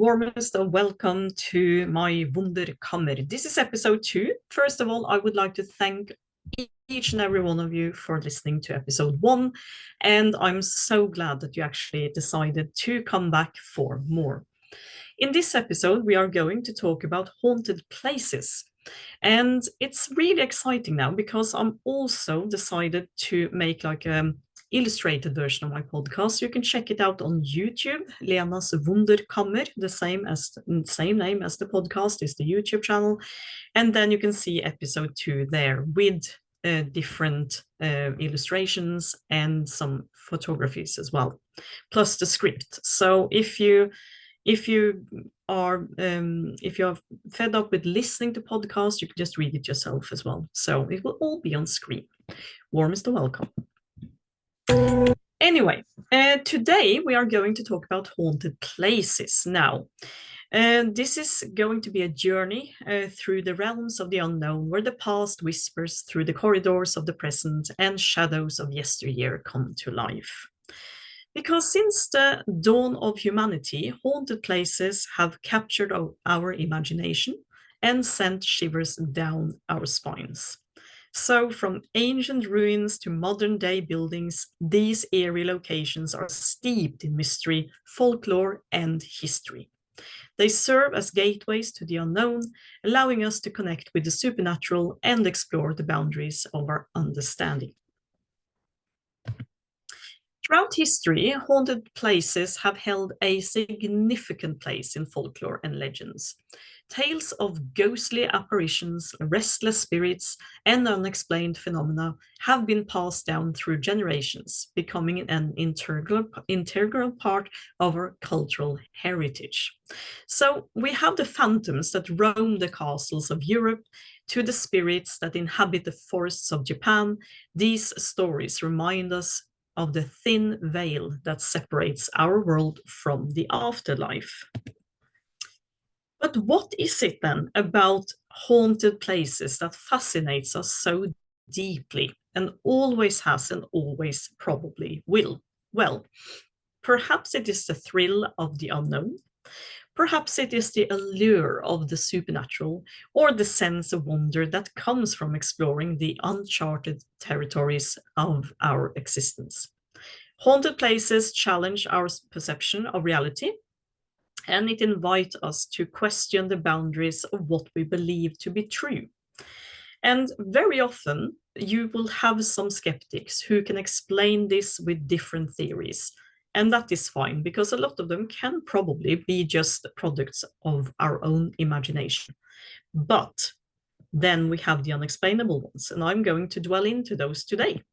warmest of welcome to my Wunderkammer. This is episode 2. First of all, I would like to thank each and every one of you for listening to episode 1, and I'm so glad that you actually decided to come back for more. In this episode, we are going to talk about haunted places. And it's really exciting now because I'm also decided to make like a illustrated version of my podcast. You can check it out on YouTube, Lena's Wunderkammer, the same name as the podcast is the YouTube channel. And then you can see episode 2 there with different illustrations and some photographies as well, plus the script. So if you are fed up with listening to podcasts, you can just read it yourself as well. So it will all be on screen. Warmest of welcome. Anyway, today we are going to talk about haunted places now. This is going to be a journey through the realms of the unknown, where the past whispers through the corridors of the present and shadows of yesteryear come to life. Because since the dawn of humanity, haunted places have captured our imagination and sent shivers down our spines. So from ancient ruins to modern-day buildings, these eerie locations are steeped in mystery, folklore, and history. They serve as gateways to the unknown, allowing us to connect with the supernatural and explore the boundaries of our understanding. Throughout history, haunted places have held a significant place in folklore and legends. Tales of ghostly apparitions, restless spirits, and unexplained phenomena have been passed down through generations, becoming an integral part of our cultural heritage. So we have the phantoms that roam the castles of Europe, to the spirits that inhabit the forests of Japan. These stories remind us of the thin veil that separates our world from the afterlife. But what is it then about haunted places that fascinates us so deeply and always has and always probably will? Well, perhaps it is the thrill of the unknown. Perhaps it is the allure of the supernatural, or the sense of wonder that comes from exploring the uncharted territories of our existence. Haunted places challenge our perception of reality, and it invites us to question the boundaries of what we believe to be true. And very often, you will have some skeptics who can explain this with different theories. And that is fine, because a lot of them can probably be just products of our own imagination. But then we have the unexplainable ones, and I'm going to dwell into those today.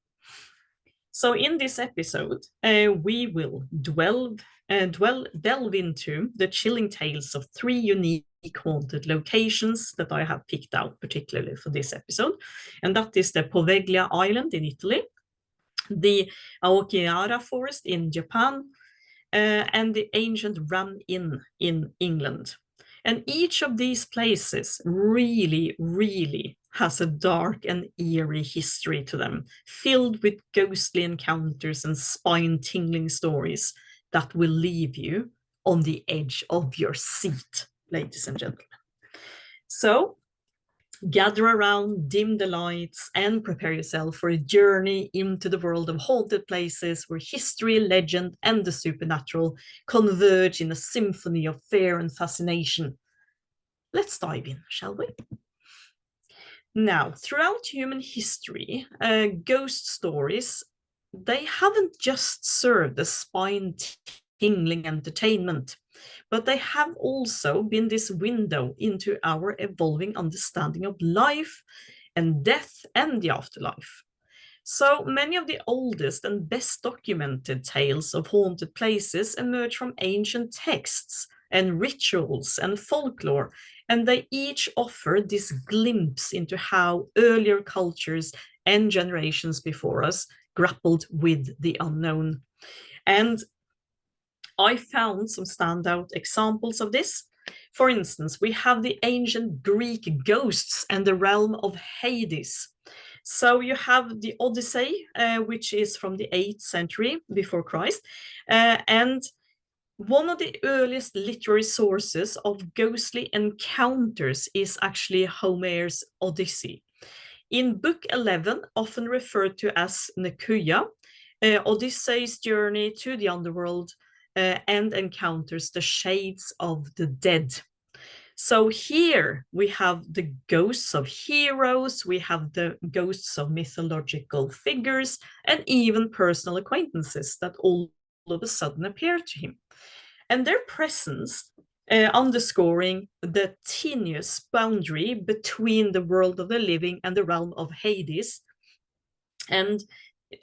So in this episode, we will delve into the chilling tales of 3 unique haunted locations that I have picked out particularly for this episode. And that is the Poveglia Island in Italy, the Aokigahara Forest in Japan, and the ancient Ram Inn in England. And each of these places really has a dark and eerie history to them, filled with ghostly encounters and spine-tingling stories that will leave you on the edge of your seat, ladies and gentlemen. So gather around, dim the lights, and prepare yourself for a journey into the world of haunted places where history, legend, and the supernatural converge in a symphony of fear and fascination. Let's dive in, shall we? Now, throughout human history, ghost stories, they haven't just served as spine-tingling entertainment, but they have also been this window into our evolving understanding of life and death and the afterlife. So many of the oldest and best documented tales of haunted places emerge from ancient texts and rituals and folklore, and they each offer this glimpse into how earlier cultures and generations before us grappled with the unknown. And I found some standout examples of this. For instance, we have the ancient Greek ghosts and the realm of Hades. So you have the Odyssey, which is from the 8th century before Christ, and One of the earliest literary sources of ghostly encounters is actually Homer's Odyssey. In Book 11, often referred to as Nekuya, Odysseus' journey to the underworld and encounters the shades of the dead. So here we have the ghosts of heroes, we have the ghosts of mythological figures, and even personal acquaintances that all of a sudden appear to him. And their presence underscoring the tenuous boundary between the world of the living and the realm of Hades. And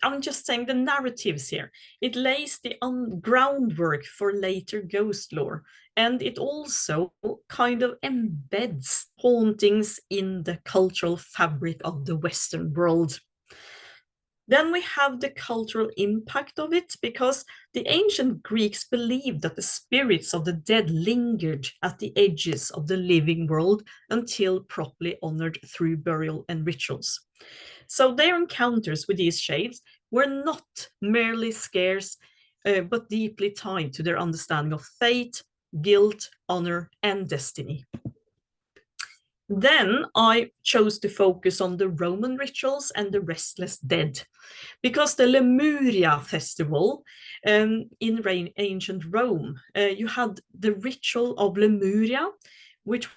I'm just saying the narratives here. It lays the groundwork for later ghost lore, and it also kind of embeds hauntings in the cultural fabric of the Western world. Then we have the cultural impact of it, because the ancient Greeks believed that the spirits of the dead lingered at the edges of the living world until properly honored through burial and rituals. So their encounters with these shades were not merely scares, but deeply tied to their understanding of fate, guilt, honor, and destiny. Then I chose to focus on the Roman rituals and the restless dead, because the Lemuria festival in ancient Rome, you had the ritual of Lemuria, which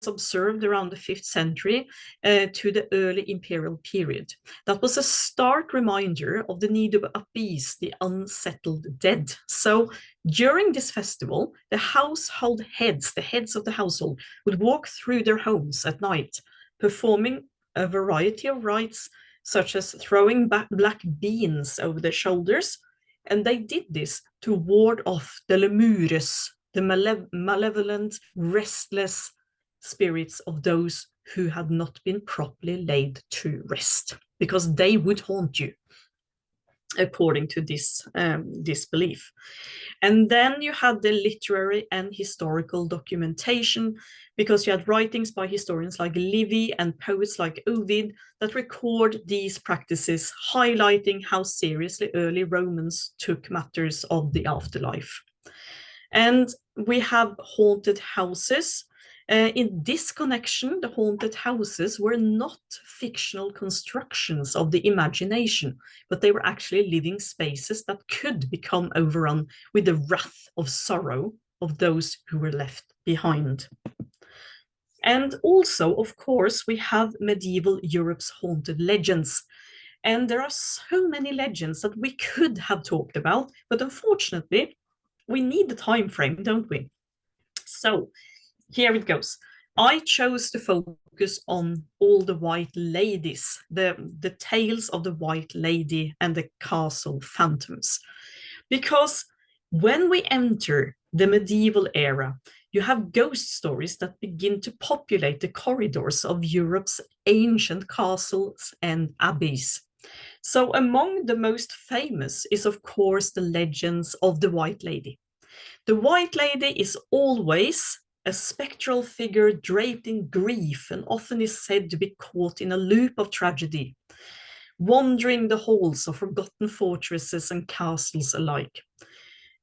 observed around the 5th century to the early imperial period. That was a stark reminder of the need to appease the unsettled dead. So during this festival, the household heads, the heads of the household, would walk through their homes at night, performing a variety of rites, such as throwing black beans over their shoulders. And they did this to ward off the Lemures, the malevolent, restless spirits of those who had not been properly laid to rest, because they would haunt you, according to this belief. And then you had the literary and historical documentation, because you had writings by historians like Livy and poets like Ovid that record these practices, highlighting how seriously early Romans took matters of the afterlife. And we have haunted houses. In this connection, the haunted houses were not fictional constructions of the imagination, but they were actually living spaces that could become overrun with the wrath of sorrow of those who were left behind. And also, of course, we have medieval Europe's haunted legends. And there are so many legends that we could have talked about, but unfortunately, we need the time frame, don't we? So here it goes. I chose to focus on all the white ladies, the tales of the white lady and the castle phantoms. Because when we enter the medieval era, you have ghost stories that begin to populate the corridors of Europe's ancient castles and abbeys. So among the most famous is, of course, the legends of the White Lady. The White Lady is always a spectral figure draped in grief, and often is said to be caught in a loop of tragedy, wandering the halls of forgotten fortresses and castles alike.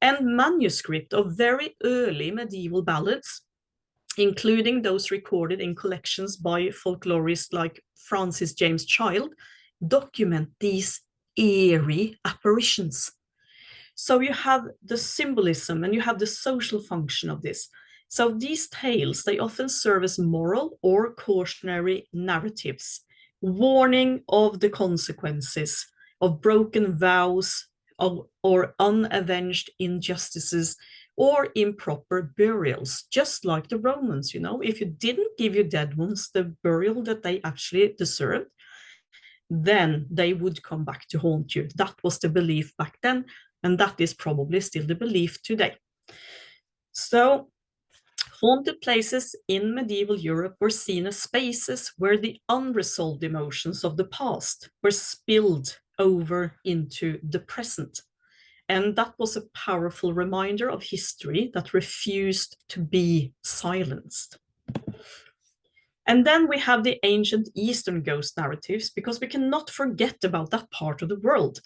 And manuscript of very early medieval ballads, including those recorded in collections by folklorists like Francis James Child, document these eerie apparitions. So you have the symbolism and you have the social function of this. So these tales, they often serve as moral or cautionary narratives, warning of the consequences of broken vows or unavenged injustices or improper burials, just like the Romans. If you didn't give your dead ones the burial that they actually deserved, then they would come back to haunt you. That was the belief back then, and that is probably still the belief today. So haunted places in medieval Europe were seen as spaces where the unresolved emotions of the past were spilled over into the present. And that was a powerful reminder of history that refused to be silenced. And then we have the ancient Eastern ghost narratives, because we cannot forget about that part of the world,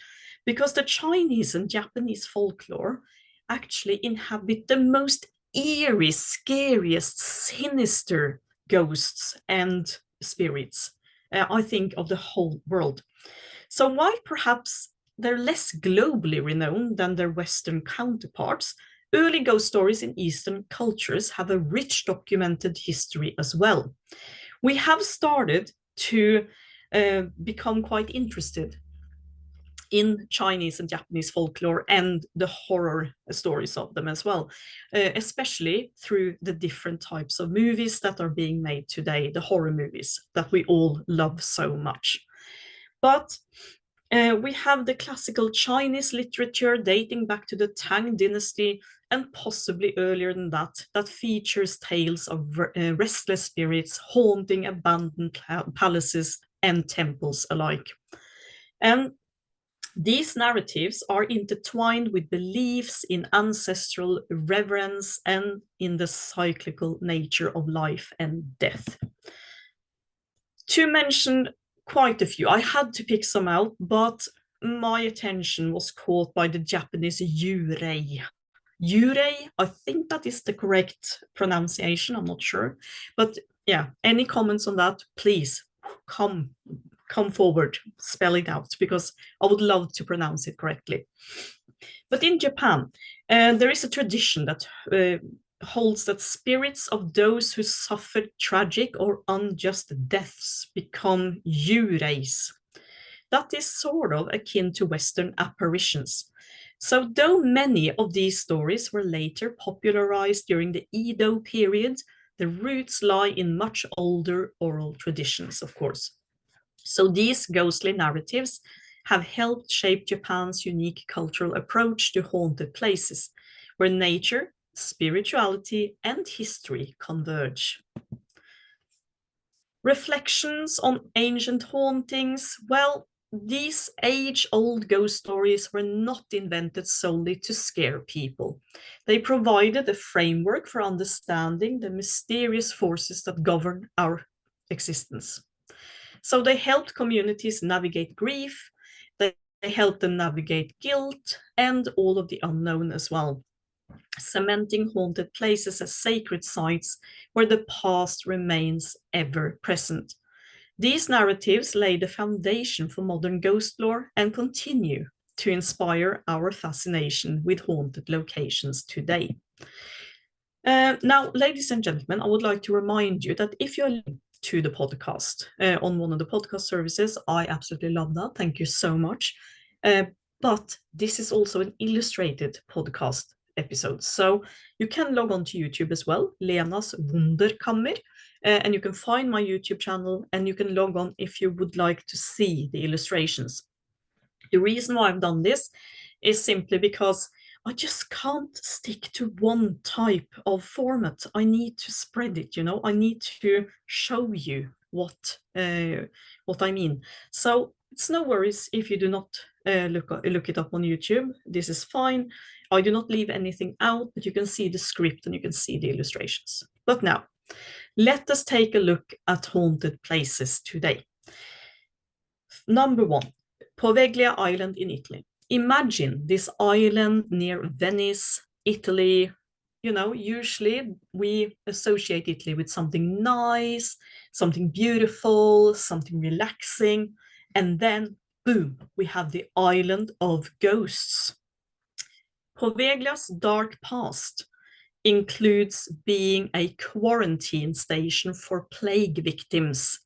because the Chinese and Japanese folklore actually inhabit the most eerie, scariest, sinister ghosts and spirits, I think, of the whole world. So while perhaps they're less globally renowned than their Western counterparts, early ghost stories in Eastern cultures have a rich documented history as well. We have started to become quite interested in Chinese and Japanese folklore and the horror stories of them as well, especially through the different types of movies that are being made today, the horror movies that we all love so much. But we have the classical Chinese literature dating back to the Tang dynasty and possibly earlier than that, that features tales of restless spirits haunting abandoned palaces and temples alike. And these narratives are intertwined with beliefs in ancestral reverence and in the cyclical nature of life and death. To mention quite a few, I had to pick some out, but my attention was caught by the Japanese yurei. Yurei, I think that is the correct pronunciation, I'm not sure. But yeah, any comments on that, please come forward, spell it out, because I would love to pronounce it correctly. But in Japan, there is a tradition that holds that spirits of those who suffered tragic or unjust deaths become yureis. That is sort of akin to Western apparitions. So though many of these stories were later popularized during the Edo period, the roots lie in much older oral traditions, of course. So these ghostly narratives have helped shape Japan's unique cultural approach to haunted places, where nature, spirituality, and history converge. Reflections on ancient hauntings. Well, these age-old ghost stories were not invented solely to scare people. They provided a framework for understanding the mysterious forces that govern our existence. So they helped communities navigate grief, they helped them navigate guilt, and all of the unknown as well, cementing haunted places as sacred sites where the past remains ever present. These narratives lay the foundation for modern ghost lore and continue to inspire our fascination with haunted locations today. Now, ladies and gentlemen, I would like to remind you that if you're to the podcast on one of the podcast services, I absolutely love that. Thank you so much. But this is also an illustrated podcast episode. So you can log on to YouTube as well, Lena's Wunderkammer, and you can find my YouTube channel and you can log on if you would like to see the illustrations. The reason why I've done this is simply because I just can't stick to one type of format. I need to spread it, you know, I need to show you what I mean. So it's no worries if you do not look it up on YouTube. This is fine. I do not leave anything out, but you can see the script and you can see the illustrations. But now, let us take a look at haunted places today. Number one, Poveglia Island in Italy. Imagine this island near Venice, Italy. You know, usually we associate Italy with something nice, something beautiful, something relaxing. And then, boom, we have the island of ghosts. Poveglia's dark past includes being a quarantine station for plague victims.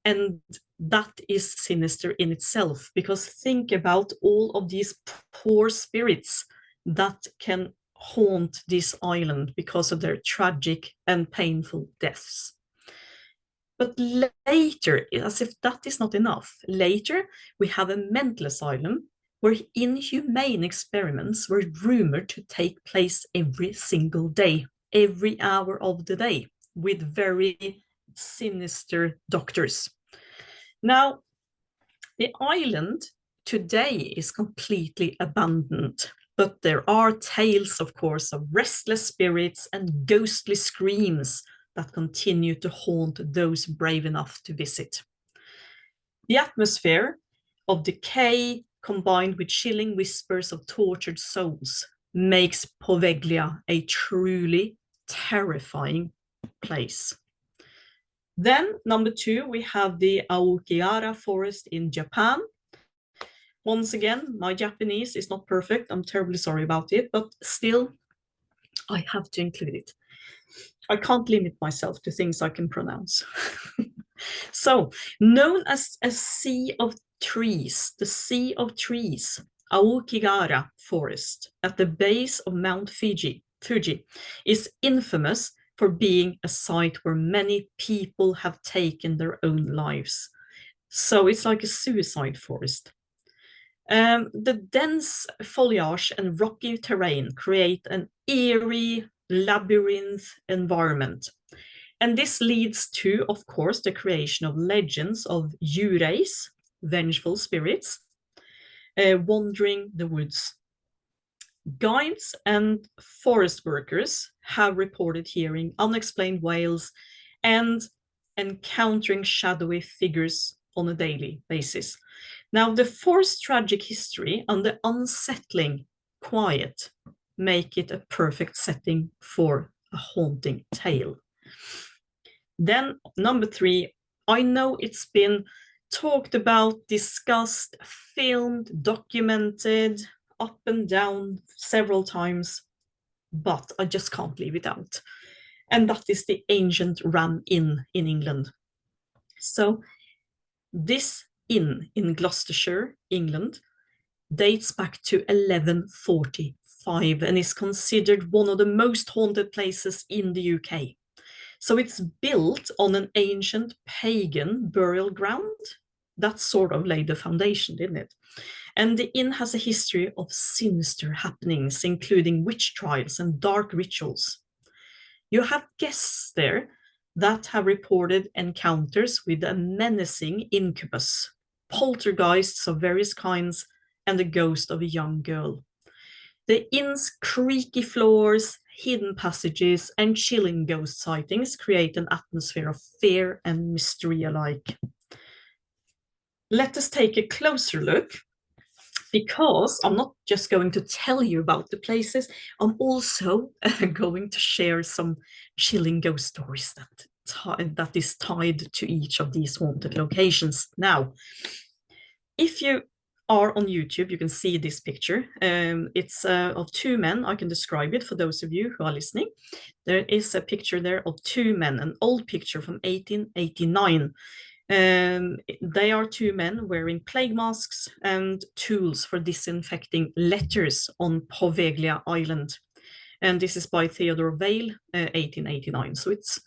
And that is sinister in itself, because think about all of these poor spirits that can haunt this island because of their tragic and painful deaths. But later, as if that is not enough, later we have a mental asylum where inhumane experiments were rumored to take place every single day, every hour of the day, with very sinister doctors. Now, the island today is completely abandoned, but there are tales, of course, of restless spirits and ghostly screams that continue to haunt those brave enough to visit. The atmosphere of decay, combined with chilling whispers of tortured souls, makes Poveglia a truly terrifying place. Then number 2, we have the Aokigahara forest in Japan. Once again, my Japanese is not perfect. I'm terribly sorry about it, but still, I have to include it. I can't limit myself to things I can pronounce. So, known as a sea of trees, the Sea of Trees, Aokigahara forest at the base of Mount Fuji, is infamous for being a site where many people have taken their own lives. So it's like a suicide forest. The dense foliage and rocky terrain create an eerie labyrinth environment. And this leads to, of course, the creation of legends of yureis, vengeful spirits, wandering the woods. Guides and forest workers have reported hearing unexplained wails and encountering shadowy figures on a daily basis. Now, the forest's tragic history and the unsettling quiet make it a perfect setting for a haunting tale. Then, number 3, I know it's been talked about, discussed, filmed, documented, up and down several times, but I just can't leave it out. And that is the ancient Ram Inn in England. So this inn in Gloucestershire, England, dates back to 1145 and is considered one of the most haunted places in the UK. So it's built on an ancient pagan burial ground. That sort of laid the foundation, didn't it? And the inn has a history of sinister happenings, including witch trials and dark rituals. You have guests there that have reported encounters with a menacing incubus, poltergeists of various kinds, and the ghost of a young girl. The inn's creaky floors, hidden passages, and chilling ghost sightings create an atmosphere of fear and mystery alike. Let us take a closer look, because I'm not just going to tell you about the places, I'm also going to share some chilling ghost stories that is tied to each of these haunted locations. Now, if you are on YouTube, you can see this picture. It's of 2 men. I can describe it for those of you who are listening. There is a picture there of 2 men, an old picture from 1889. They are 2 men wearing plague masks and tools for disinfecting letters on Poveglia Island. And this is by Theodore Vail, 1889. So it's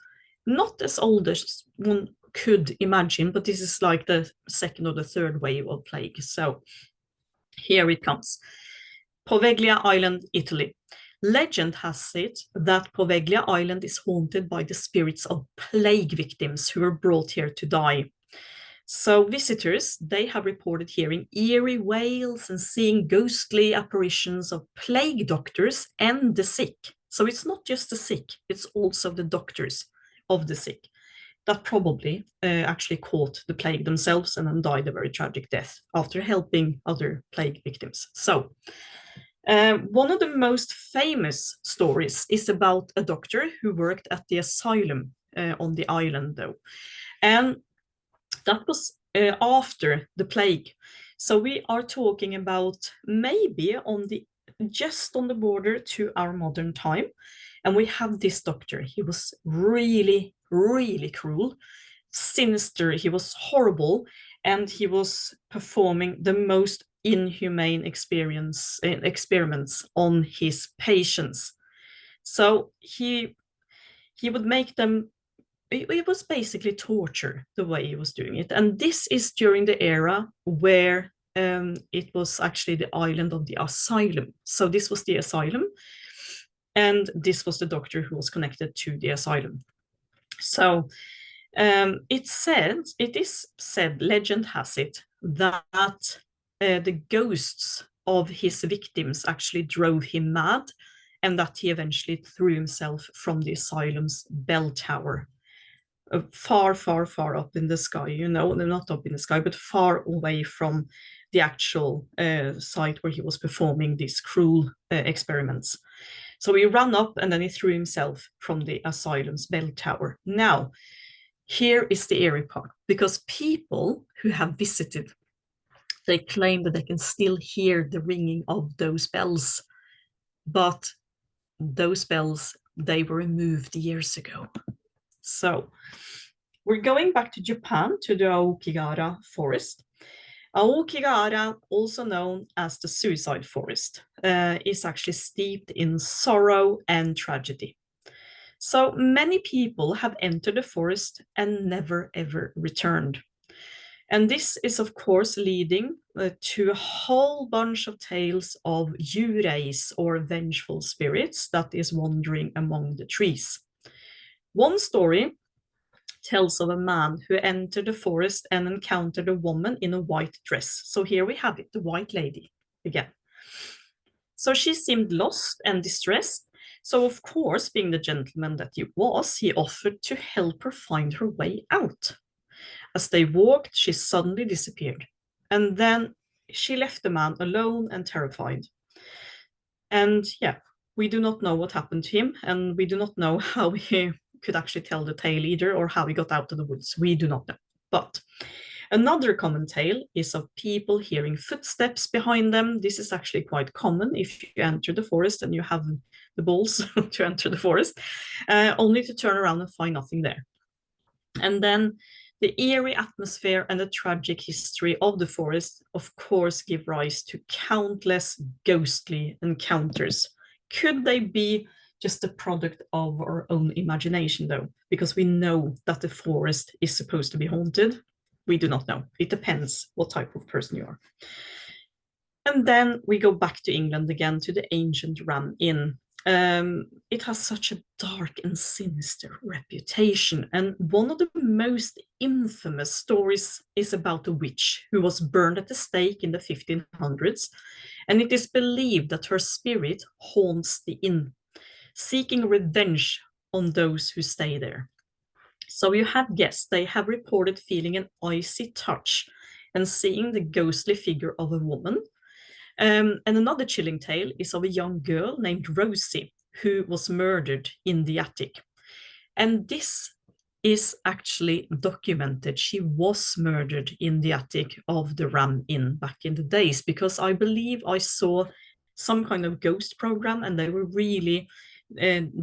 not as old as one could imagine, but this is like the 2nd or the 3rd wave of plague. So here it comes. Poveglia Island, Italy. Legend has it that Poveglia Island is haunted by the spirits of plague victims who were brought here to die. So visitors, they have reported hearing eerie wails and seeing ghostly apparitions of plague doctors and the sick. So it's not just the sick, it's also the doctors of the sick that probably actually caught the plague themselves and then died a very tragic death after helping other plague victims. So one of the most famous stories is about a doctor who worked at the asylum on the island, though. And that was after the plague. So we are talking about maybe just on the border to our modern time. And we have this doctor. He was really, really cruel, sinister. He was horrible. And he was performing the most inhumane experiments on his patients. So he would make them, it was basically torture the way he was doing it. And this is during the era where it was actually the island of the asylum. So this was the asylum, and this was the doctor who was connected to the asylum. So it is said, legend has it, that the ghosts of his victims actually drove him mad, and that he eventually threw himself from the asylum's bell tower. Far, far, far up in the sky, not up in the sky, but far away from the actual site where he was performing these cruel experiments. So he ran up and then he threw himself from the asylum's bell tower. Now, here is the eerie part, because people who have visited, they claim that they can still hear the ringing of those bells, but those bells, they were removed years ago. So we're going back to Japan, to the Aokigahara forest. Aokigahara, also known as the suicide forest, is actually steeped in sorrow and tragedy. So many people have entered the forest and never ever returned. And this is, of course, leading to a whole bunch of tales of yureis, or vengeful spirits, that is wandering among the trees. One story tells of a man who entered the forest and encountered a woman in a white dress. So here we have it, the white lady again. So she seemed lost and distressed. So of course, being the gentleman that he was, he offered to help her find her way out. As they walked, she suddenly disappeared. And then she left the man alone and terrified. And yeah, we do not know what happened to him, and we do not know how he could actually tell the tale either, or how he got out of the woods. We do not know. But another common tale is of people hearing footsteps behind them. This is actually quite common if you enter the forest and you have the balls to enter the forest, only to turn around and find nothing there. And then the eerie atmosphere and the tragic history of the forest, of course, give rise to countless ghostly encounters. Could they be just a product of our own imagination, though? Because we know that the forest is supposed to be haunted. We do not know. It depends what type of person you are. And then we go back to England again, to the ancient Ram Inn. It has such a dark and sinister reputation, and one of the most infamous stories is about a witch who was burned at the stake in the 1500s, and it is believed that her spirit haunts the inn, seeking revenge on those who stay there. So you have guests, they have reported feeling an icy touch and seeing the ghostly figure of a woman. And another chilling tale is of a young girl named Rosie who was murdered in the attic. And this is actually documented. She was murdered in the attic of the Ram Inn back in the days, because I believe I saw some kind of ghost program and they were really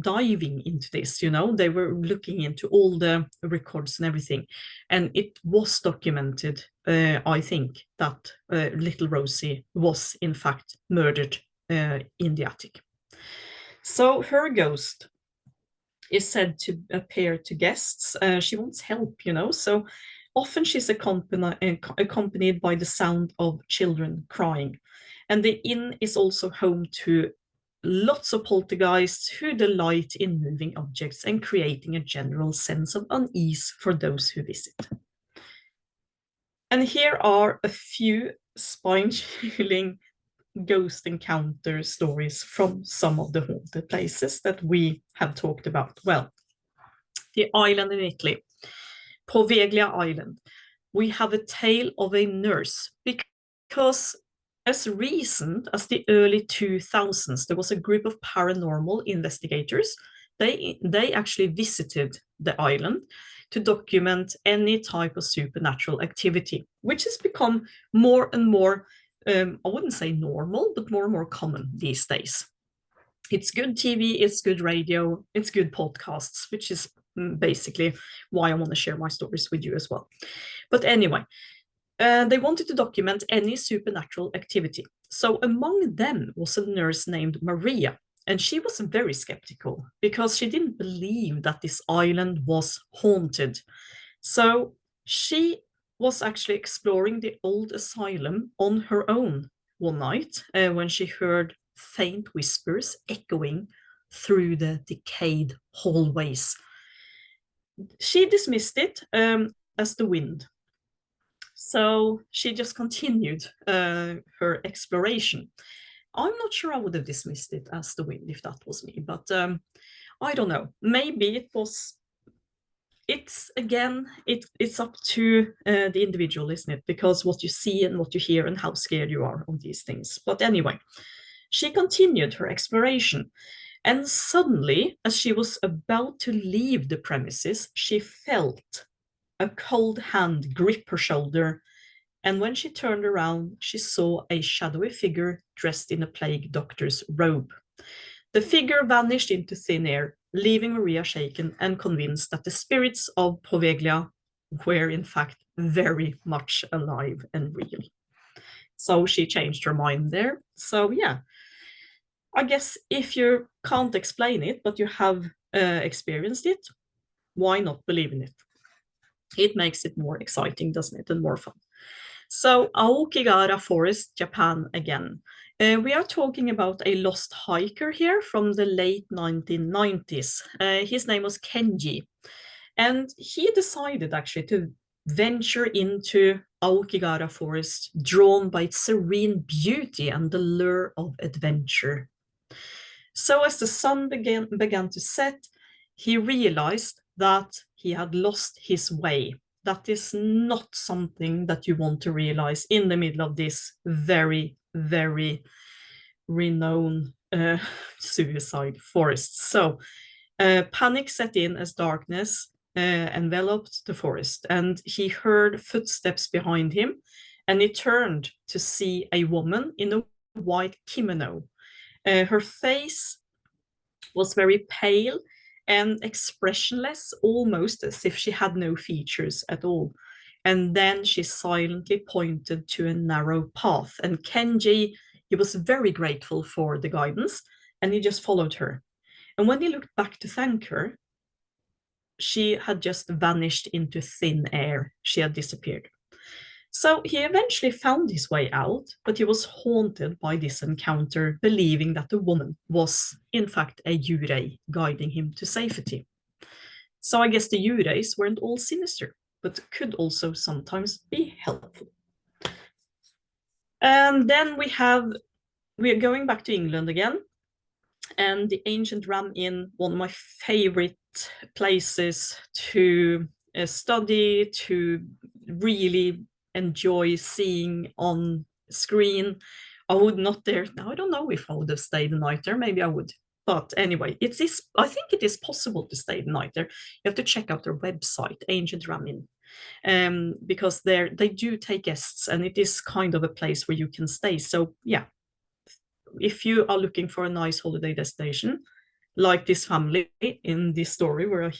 diving into this, you know, they were looking into all the records and everything, and it was documented, I think, that little Rosie was in fact murdered in the attic. So her ghost is said to appear to guests. She wants help, you know, so often she's accompanied by the sound of children crying. And the inn is also home to lots of poltergeists who delight in moving objects and creating a general sense of unease for those who visit. And here are a few spine-chilling ghost encounter stories from some of the haunted places that we have talked about. Well, the island in Italy, Poveglia Island, we have a tale of a nurse, because as recent as the early 2000s, there was a group of paranormal investigators. They actually visited the island to document any type of supernatural activity, which has become more and more, I wouldn't say normal, but more and more common these days. It's good TV, it's good radio, it's good podcasts, which is basically why I want to share my stories with you as well. But anyway, they wanted to document any supernatural activity. So among them was a nurse named Maria, and she was very skeptical because she didn't believe that this island was haunted. So she was actually exploring the old asylum on her own one night when she heard faint whispers echoing through the decayed hallways. She dismissed it as the wind. So she just continued her exploration. I'm not sure I would have dismissed it as the wind if that was me, but I don't know. Maybe it was it's again, it's up to the individual, isn't it? Because what you see and what you hear and how scared you are of these things. But anyway, she continued her exploration. And suddenly, as she was about to leave the premises, she felt a cold hand grip her shoulder. And when she turned around, she saw a shadowy figure dressed in a plague doctor's robe. The figure vanished into thin air, leaving Maria shaken and convinced that the spirits of Poveglia were in fact very much alive and real. So she changed her mind there. So yeah, I guess if you can't explain it, but you have experienced it, why not believe in it? It makes it more exciting, doesn't it, and more fun. So Aokigahara Forest, Japan again. We are talking about a lost hiker here from the late 1990s. His name was Kenji, and he decided actually to venture into Aokigahara Forest, drawn by its serene beauty and the lure of adventure. So as the sun began to set, he realized that he had lost his way. That is not something that you want to realize in the middle of this very, very renowned suicide forest. So panic set in as darkness enveloped the forest, and he heard footsteps behind him, and he turned to see a woman in a white kimono. Her face was very pale and expressionless, almost as if she had no features at all. And then she silently pointed to a narrow path. And Kenji, he was very grateful for the guidance, and he just followed her. And when he looked back to thank her, she had just vanished into thin air. She had disappeared. So he eventually found his way out, but he was haunted by this encounter, believing that the woman was, in fact, a yurei guiding him to safety. So I guess the yureis weren't all sinister, but could also sometimes be helpful. And then we're going back to England again, and the ancient Ram Inn, one of my favorite places to study, to really enjoy seeing on screen. I would not dare. Now I don't know if I would have stayed the night there. Maybe I would. But anyway, I think it is possible to stay the night there. You have to check out their website, Ancient Ramin, because they do take guests, and it is kind of a place where you can stay. So yeah, if you are looking for a nice holiday destination, like this family in this story we're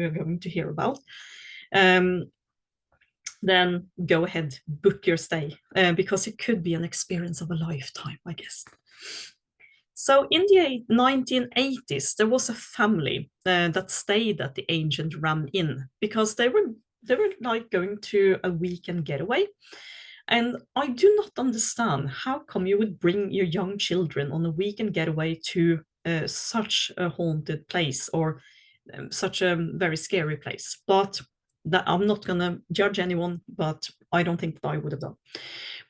going to hear about, then go ahead, book your stay, because it could be an experience of a lifetime, I guess. So in the 1980s, there was a family that stayed at the ancient Ram Inn because they were like going to a weekend getaway. And I do not understand how come you would bring your young children on a weekend getaway to such a haunted place, or such a very scary place. But that I'm not going to judge anyone, but I don't think that I would have done.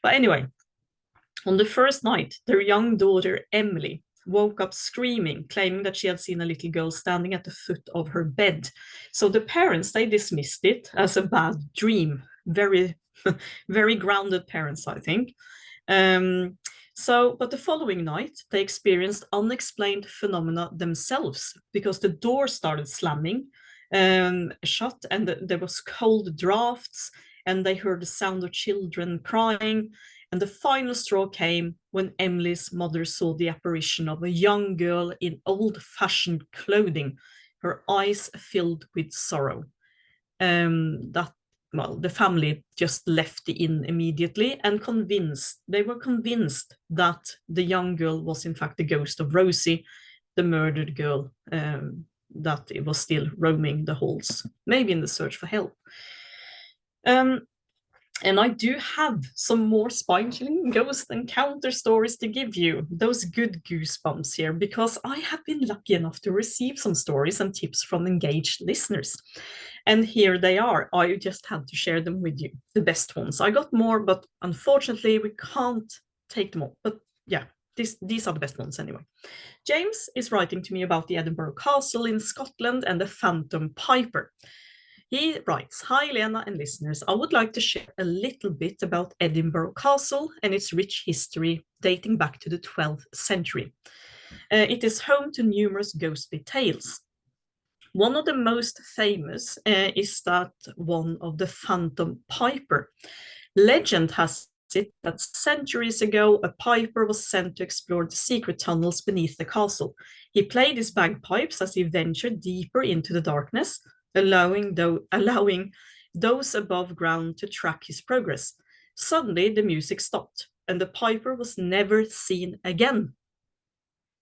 But anyway, on the first night, their young daughter, Emily, woke up screaming, claiming that she had seen a little girl standing at the foot of her bed. So the parents, they dismissed it as a bad dream. Very, very grounded parents, I think. But the following night, they experienced unexplained phenomena themselves, because the door started slamming shut, and there was cold drafts, and they heard the sound of children crying. And the final straw came when Emily's mother saw the apparition of a young girl in old-fashioned clothing, her eyes filled with sorrow. The family just left the inn immediately, and they were convinced that the young girl was in fact the ghost of Rosie, the murdered girl, that it was still roaming the halls, maybe in the search for help. And I do have some more spine-chilling ghost encounter stories to give you, those good goosebumps here, because I have been lucky enough to receive some stories and tips from engaged listeners. And here they are. I just had to share them with you, the best ones. I got more, but unfortunately we can't take them all. But yeah, these are the best ones anyway. James is writing to me about the Edinburgh Castle in Scotland and the Phantom Piper. He writes, "Hi Lena and listeners, I would like to share a little bit about Edinburgh Castle and its rich history dating back to the 12th century. It is home to numerous ghostly tales. One of the most famous is that one of the Phantom Piper. Legend has it that centuries ago, a piper was sent to explore the secret tunnels beneath the castle. He played his bagpipes as he ventured deeper into the darkness, allowing those above ground to track his progress. Suddenly, the music stopped, and the piper was never seen again.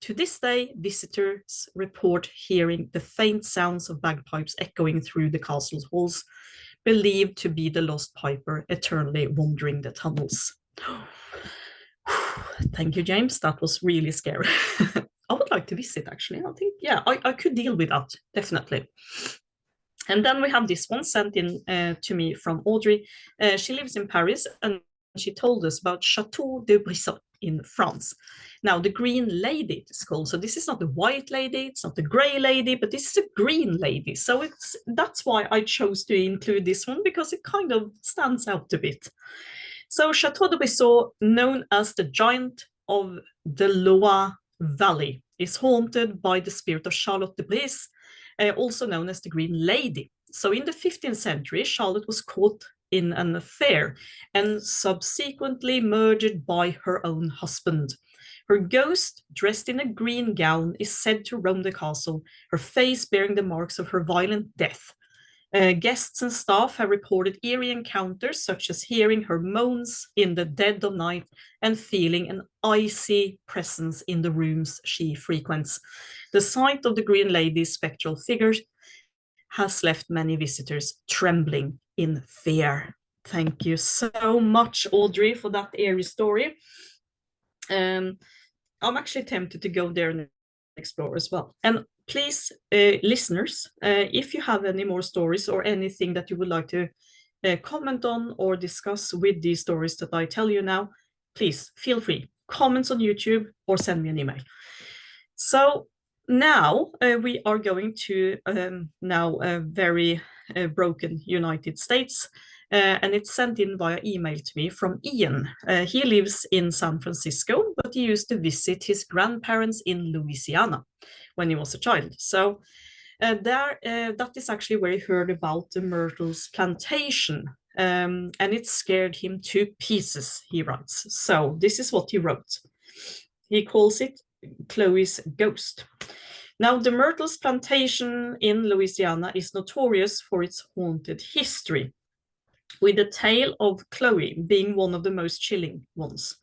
To this day, visitors report hearing the faint sounds of bagpipes echoing through the castle's halls, believed to be the lost piper eternally wandering the tunnels." Thank you, James. That was really scary. I would like to visit, actually. I think, yeah, I could deal with that, definitely. And then we have this one sent in to me from Audrey. She lives in Paris, and she told us about Chateau de Brissac in France. Now, the Green Lady is called. So this is not the white lady, it's not the gray lady, but this is a green lady. So that's why I chose to include this one, because it kind of stands out a bit. So Chateau de Brissac, known as the Giant of the Loire Valley, is haunted by the spirit of Charlotte de Brise, also known as the Green Lady. So in the 15th century, Charlotte was caught in an affair and subsequently murdered by her own husband. Her ghost, dressed in a green gown, is said to roam the castle, her face bearing the marks of her violent death. Guests and staff have reported eerie encounters, such as hearing her moans in the dead of night and feeling an icy presence in the rooms she frequents. The sight of the Green Lady's spectral figure has left many visitors trembling in fear. Thank you so much, Audrey, for that eerie story. I'm actually tempted to go there and explore as well. And please, listeners, if you have any more stories or anything that you would like to comment on or discuss with these stories that I tell you now, please feel free. Comments on YouTube or send me an email. So now we are going to now a very broken United States. And it's sent in via email to me from Ian. He lives in San Francisco, but he used to visit his grandparents in Louisiana when he was a child. So that is actually where he heard about the Myrtles plantation, and it scared him to pieces, he writes. So this is what he wrote. He calls it Chloe's Ghost. Now, the Myrtles plantation in Louisiana is notorious for its haunted history, with the tale of Chloe being one of the most chilling ones.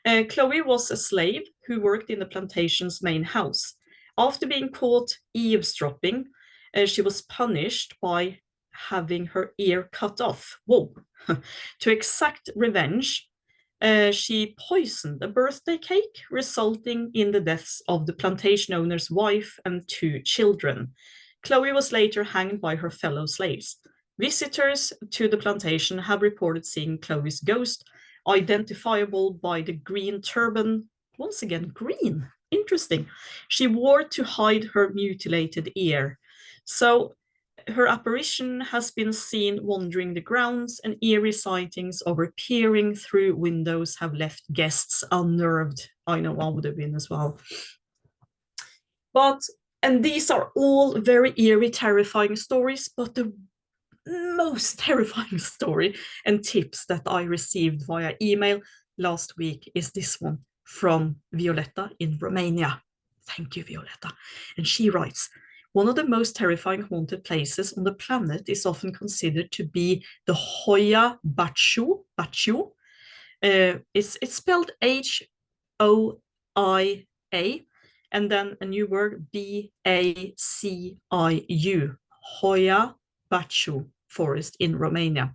Chloe was a slave who worked in the plantation's main house. After being caught eavesdropping, she was punished by having her ear cut off. Whoa! To exact revenge, she poisoned a birthday cake, resulting in the deaths of the plantation owner's wife and 2 children. Chloe was later hanged by her fellow slaves. Visitors to the plantation have reported seeing Chloe's ghost, identifiable by the green turban, once again green, interesting, she wore to hide her mutilated ear. So her apparition has been seen wandering the grounds, and eerie sightings of her peering through windows have left guests unnerved. I know I would have been as well. And these are all very eerie, terrifying stories, but the most terrifying story and tips that I received via email last week is this one from Violetta in Romania. Thank you, Violetta. And she writes, "One of the most terrifying haunted places on the planet is often considered to be the Hoia Baciu. It's spelled Hoia, and then a new word, Baciu, Hoia Baciu forest in Romania.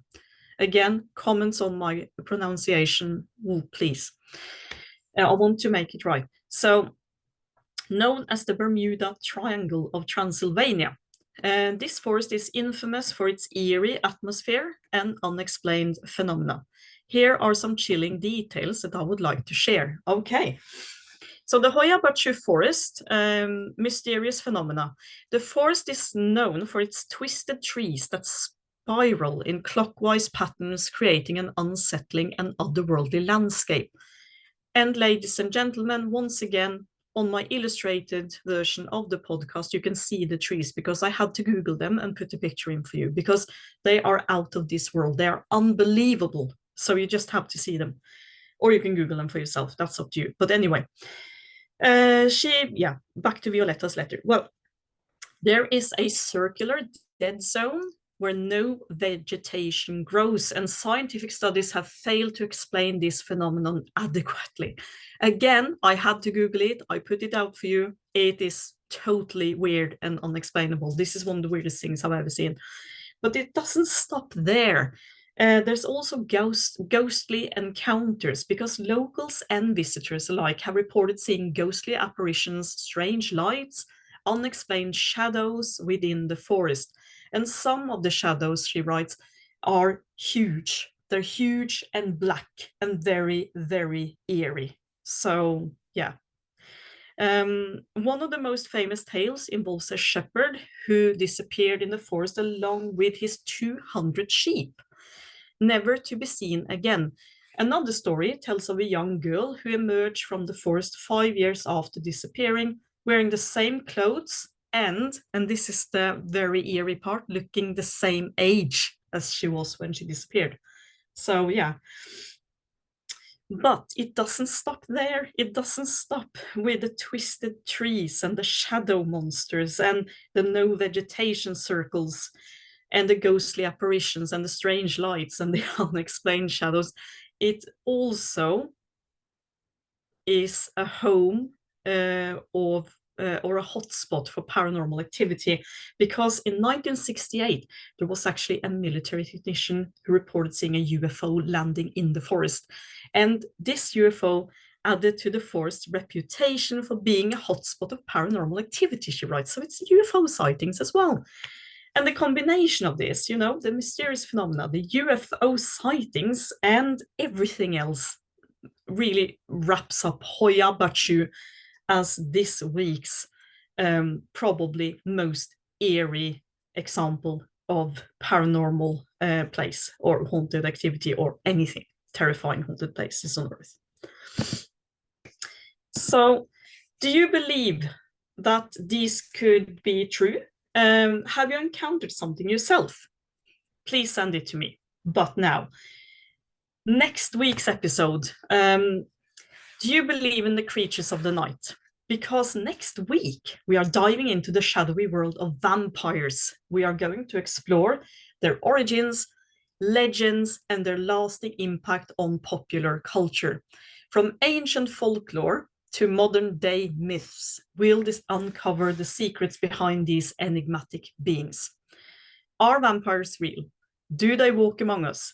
Again, comments on my pronunciation, please. I want to make it right. So, known as the Bermuda Triangle of Transylvania, this forest is infamous for its eerie atmosphere and unexplained phenomena. Here are some chilling details that I would like to share. Okay. So the Hoya-Baciu forest, mysterious phenomena. The forest is known for its twisted trees that spiral in clockwise patterns, creating an unsettling and otherworldly landscape. And ladies and gentlemen, once again, on my illustrated version of the podcast, you can see the trees because I had to Google them and put a picture in for you because they are out of this world. They are unbelievable. So you just have to see them. Or you can Google them for yourself. That's up to you. But anyway, back to Violetta's letter. Well, there is a circular dead zone where no vegetation grows, and scientific studies have failed to explain this phenomenon adequately. Again, I had to Google it. I put it out for you. It is totally weird and unexplainable. This is one of the weirdest things I've ever seen. But it doesn't stop there. There's also ghostly encounters because locals and visitors alike have reported seeing ghostly apparitions, strange lights, unexplained shadows within the forest. And some of the shadows, she writes, are huge. They're huge and black and very, very eerie. So, yeah. One of the most famous tales involves a shepherd who disappeared in the forest along with his 200 sheep, never to be seen again. Another story tells of a young girl who emerged from the forest 5 years after disappearing, wearing the same clothes and this is the very eerie part, looking the same age as she was when she disappeared. So yeah. But it doesn't stop there. It doesn't stop with the twisted trees and the shadow monsters and the no vegetation circles and the ghostly apparitions and the strange lights and the unexplained shadows. It also is a home or a hotspot for paranormal activity, because in 1968 there was actually a military technician who reported seeing a UFO landing in the forest, and this UFO added to the forest's reputation for being a hotspot of paranormal activity, she writes. So it's UFO sightings as well. And the combination of this, you know, the mysterious phenomena, the UFO sightings, and everything else really wraps up Hoya-Baciu as this week's probably most eerie example of paranormal place or haunted activity or anything terrifying haunted places on Earth. So, do you believe that these could be true? Have you encountered something yourself? Please send it to me. But now, next week's episode, do you believe in the creatures of the night? Because next week we are diving into the shadowy world of vampires. We are going to explore their origins, legends, and their lasting impact on popular culture. From ancient folklore to modern day myths, we'll uncover the secrets behind these enigmatic beings. Are vampires real? Do they walk among us?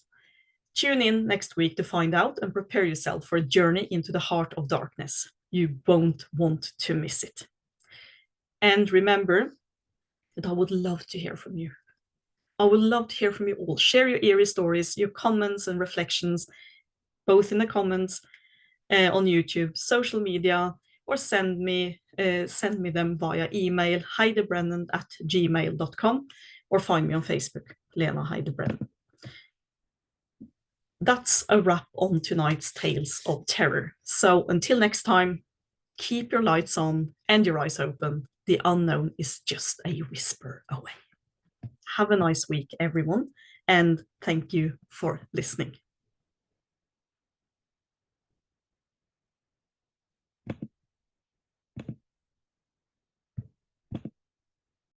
Tune in next week to find out and prepare yourself for a journey into the heart of darkness. You won't want to miss it. And remember that I would love to hear from you. I would love to hear from you all. Share your eerie stories, your comments and reflections, both in the comments on YouTube, social media, or send me them via email, heidebrennan@gmail.com, or find me on Facebook, Lena Heidebrennan. That's a wrap on tonight's Tales of Terror. So until next time, keep your lights on and your eyes open. The unknown is just a whisper away. Have a nice week, everyone, and thank you for listening.